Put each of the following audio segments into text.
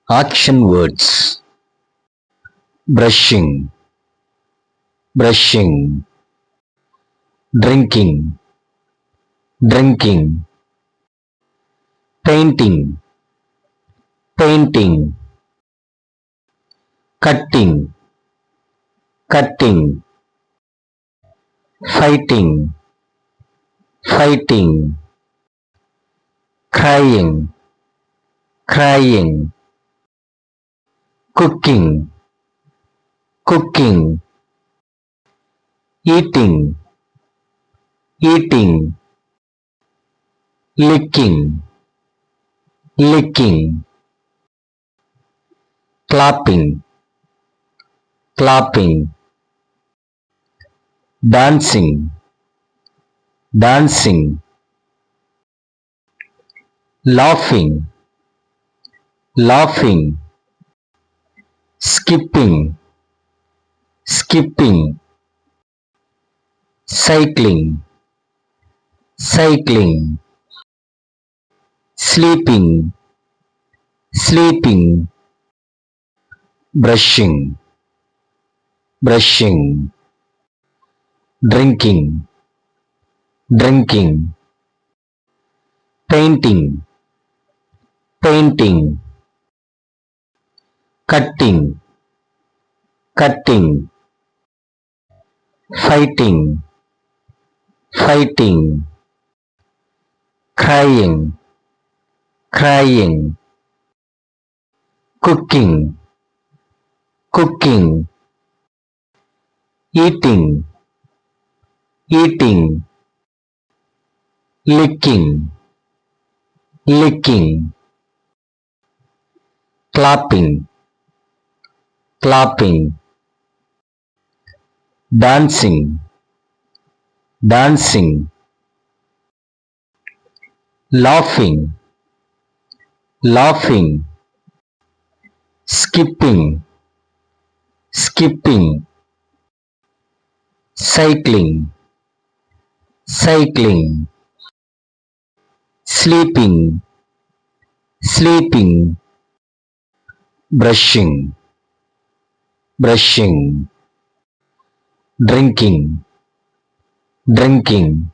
Action words: brushing, brushing, drinking, drinking, painting, painting, cutting, cutting, fighting, fighting, crying, crying, cooking, cooking, eating, eating, licking, licking, clapping, clapping, dancing, dancing, laughing, laughing, skipping, skipping, cycling, cycling, sleeping, sleeping, brushing, brushing, drinking, drinking, painting, painting, cutting, cutting, fighting, fighting, crying, crying, cooking, cooking, eating, eating, licking, licking, clapping, clapping, dancing, dancing, laughing, laughing, skipping, skipping, cycling, cycling, sleeping, sleeping, brushing, brushing, drinking, drinking,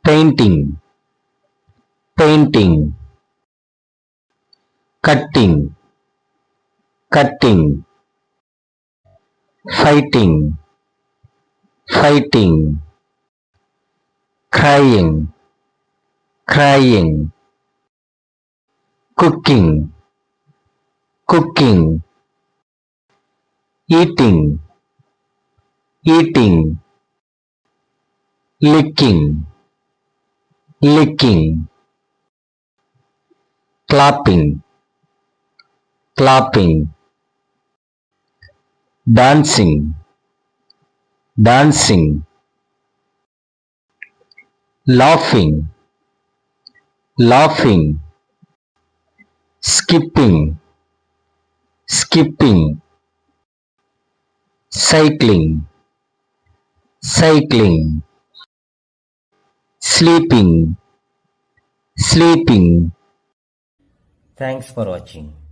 painting, painting, cutting, cutting, fighting, fighting, crying, crying, cooking, cooking, eating, eating, licking, licking, clapping, clapping, dancing, dancing, laughing, laughing, skipping, skipping, cycling, cycling, sleeping, sleeping. Thanks for watching.